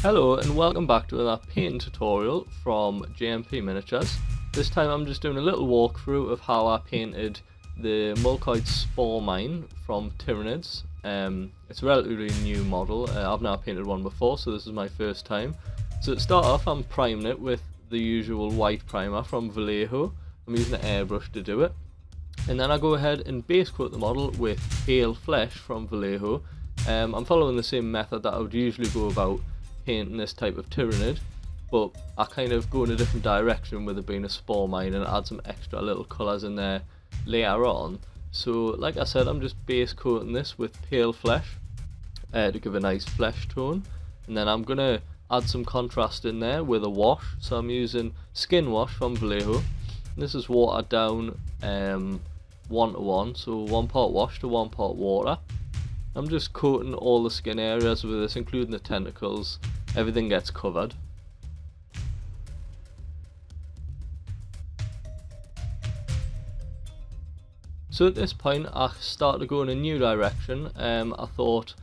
Hello and welcome back to another painting tutorial from GMP Miniatures. This time I'm just doing a little walkthrough of how I painted the Mulcoid Spore Mine from Tyranids. It's a relatively new model. I've never painted one before, so this is my first time. So to start off, I'm priming it with the usual white primer from Vallejo. I'm using an airbrush to do it. And then I go ahead and base coat the model with pale flesh from Vallejo. I'm following the same method that I would usually go about painting this type of Tyranid, but I kind of go in a different direction with it being a spore mine and add some extra little colours in there later on. So like I said, I'm just base coating this with pale flesh to give a nice flesh tone, and then I'm going to add some contrast in there with a wash. So I'm using skin wash from Vallejo. This is watered down 1:1, so 1 part wash to 1 part water. I'm just coating all the skin areas with this, including the tentacles. Everything gets covered. So at this point I started to go in a new direction. I thought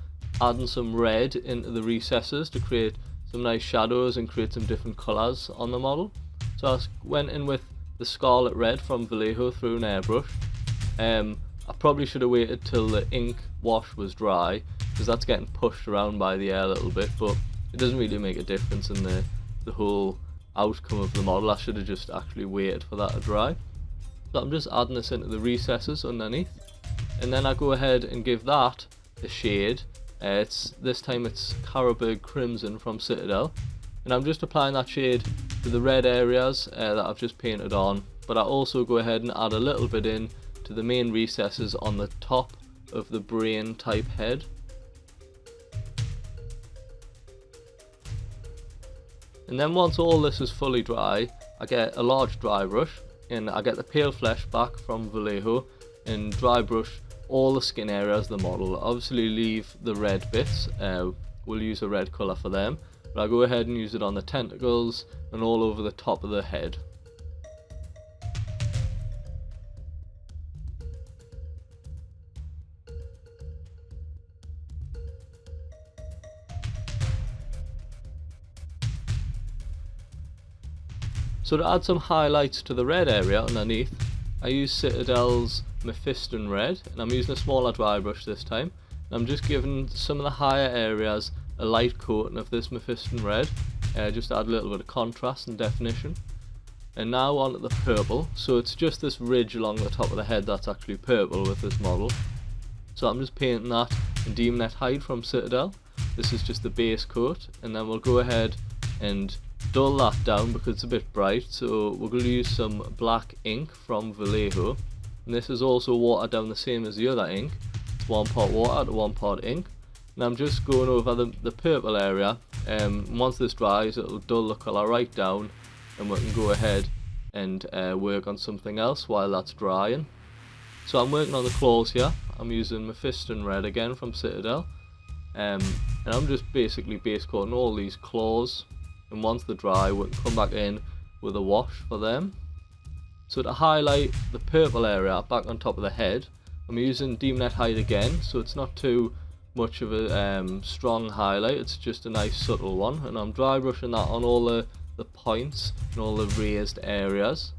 adding some red into the recesses to create some nice shadows and create some different colours on the model. So I went in with the Scarlett Red from Vallejo through an airbrush. I probably should have waited till the ink wash was dry, because that's getting pushed around by the air a little bit, but it doesn't really make a difference in the whole outcome of the model. I should have just actually waited for that to dry. So I'm just adding this into the recesses underneath, and then I go ahead and give that a shade. This time it's Carroburg Crimson from Citadel, and I'm just applying that shade to the red areas that I've just painted on, but I also go ahead and add a little bit in to the main recesses on the top of the brain type head. And then once all this is fully dry, I get a large dry brush and I get the pale flesh back from Vallejo and dry brush all the skin areas of the model. Obviously leave the red bits, we'll use a red colour for them, but I go ahead and use it on the tentacles and all over the top of the head. So to add some highlights to the red area underneath, I use Citadel's Mephiston Red, and I'm using a smaller dry brush this time. And I'm just giving some of the higher areas a light coating of this Mephiston Red, just to add a little bit of contrast and definition. And now on to the purple. So it's just this ridge along the top of the head that's actually purple with this model. So I'm just painting that in Daemonette Hide from Citadel. This is just the base coat, and then we'll go ahead and dull that down because it's a bit bright, so we're going to use some black ink from Vallejo, and this is also watered down the same as the other ink. It's 1 part water to 1 part ink, and I'm just going over the purple area. Once this dries, it'll dull the colour right down, and we can go ahead and work on something else while that's drying. So I'm working on the claws here. I'm using Mephiston Red again from Citadel, and I'm just basically base coating all these claws. And once they're dry, we can come back in with a wash for them. So to highlight the purple area back on top of the head, I'm using Daemonette Hide again, so it's not too much of a strong highlight, it's just a nice subtle one, and I'm dry brushing that on all the points and all the raised areas.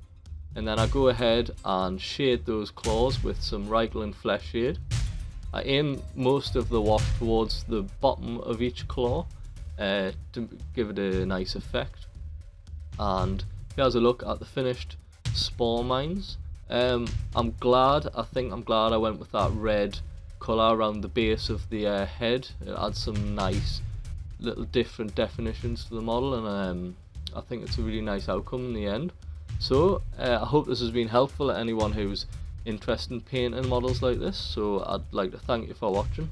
And then I go ahead and shade those claws with some Reikland Fleshshade. I aim most of the wash towards the bottom of each claw, to give it a nice effect. And here's a look at the finished spore mines. I think I'm glad I went with that red colour around the base of the head. It adds some nice little different definitions to the model, and I think it's a really nice outcome in the end. So I hope this has been helpful to anyone who's interested in painting models like this, so I'd like to thank you for watching.